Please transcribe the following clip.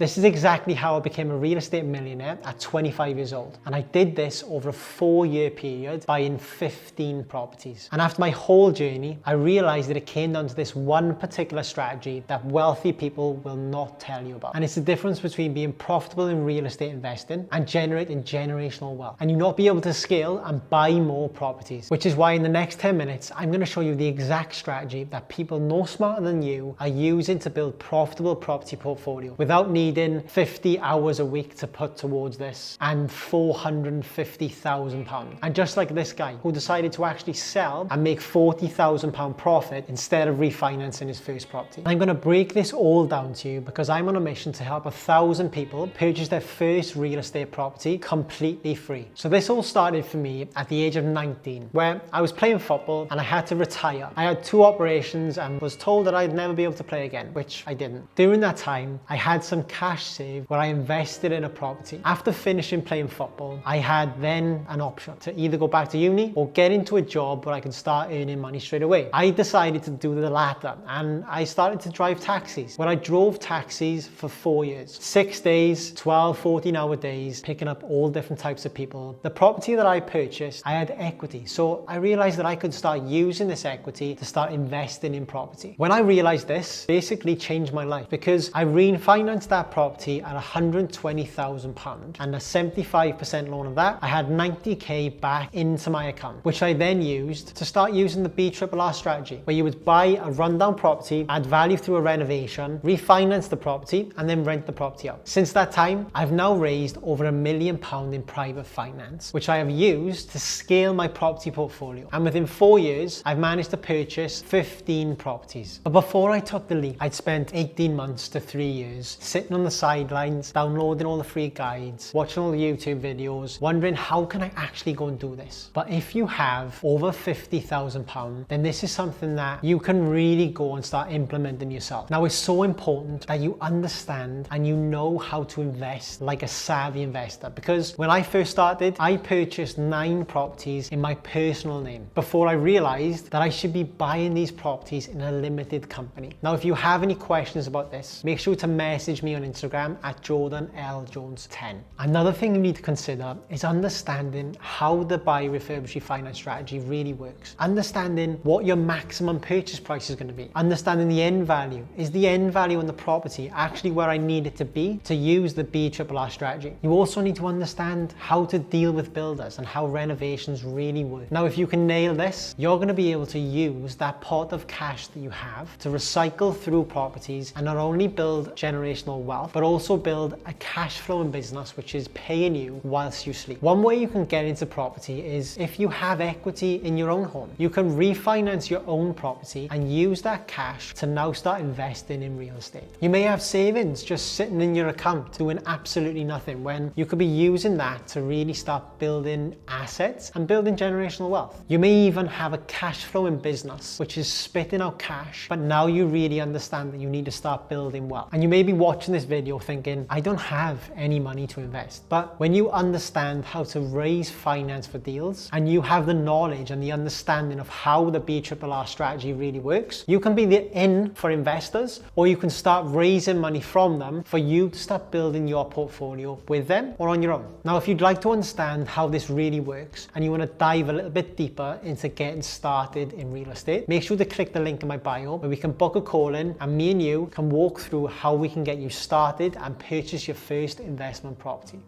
This is exactly how I became a real estate millionaire at 25 years old. And I did this over a 4-year period, buying 15 properties. And after my whole journey, I realized that it came down to this one particular strategy that wealthy people will not tell you about. And it's the difference between being profitable in real estate investing and generating generational wealth. And you not be able to scale and buy more properties, which is why in the next 10 minutes, I'm going to show you the exact strategy that people no smarter than you are using to build profitable property portfolio without needing 50 hours a week to put towards this and £450,000. And just like this guy who decided to actually sell and make £40,000 profit instead of refinancing his first property. I'm going to break this all down to you because I'm on a mission to help 1,000 people purchase their first real estate property completely free. So this all started for me at the age of 19, where I was playing football and I had to retire. I had 2 operations and was told that I'd never be able to play again, which I didn't. During that time, I had some cash saved where I invested in a property. After finishing playing football, I had then an option to either go back to uni or get into a job where I could start earning money straight away. I decided to do the latter and I started to drive taxis, where I drove taxis for 4 years. 6 days, 12, 14-hour days, picking up all different types of people. The property that I purchased, I had equity. So I realized that I could start using this equity to start investing in property. When I realized this, basically changed my life because I refinanced that property at £120,000 and a 75% loan of that, I had 90k back into my account, which I then used to start using the BRRR strategy, where you would buy a rundown property, add value through a renovation, refinance the property, and then rent the property out. Since that time, I've now raised over £1 million in private finance, which I have used to scale my property portfolio. And within 4 years, I've managed to purchase 15 properties. But before I took the leap, I'd spent 18 months to 3 years sitting on the sidelines, downloading all the free guides, watching all the YouTube videos, wondering how can I actually go and do this? But if you have over £50,000, then this is something that you can really go and start implementing yourself. Now, it's so important that you understand and you know how to invest like a savvy investor, because when I first started, I purchased 9 properties in my personal name before I realized that I should be buying these properties in a limited company. Now, if you have any questions about this, make sure to message me on Instagram at JordanLJones10. Another thing you need to consider is understanding how the buy, refurbish, refinance strategy really works. Understanding what your maximum purchase price is going to be. Understanding the end value. Is the end value on the property actually where I need it to be to use the BRRR strategy? You also need to understand how to deal with builders and how renovations really work. Now, if you can nail this, you're going to be able to use that pot of cash that you have to recycle through properties and not only build generational wealth, but also build a cash flowing business which is paying you whilst you sleep. One way you can get into property is if you have equity in your own home. You can refinance your own property and use that cash to now start investing in real estate. You may have savings just sitting in your account doing absolutely nothing, when you could be using that to really start building assets and building generational wealth. You may even have a cash flowing business which is spitting out cash, but now you really understand that you need to start building wealth. And you may be watching this video thinking, I don't have any money to invest. But when you understand how to raise finance for deals and you have the knowledge and the understanding of how the BRRR strategy really works, you can be the in for investors, or you can start raising money from them for you to start building your portfolio with them or on your own. Now, if you'd like to understand how this really works and you want to dive a little bit deeper into getting started in real estate, make sure to click the link in my bio where we can book a call in and me and you can walk through how we can get you started and purchase your first investment property.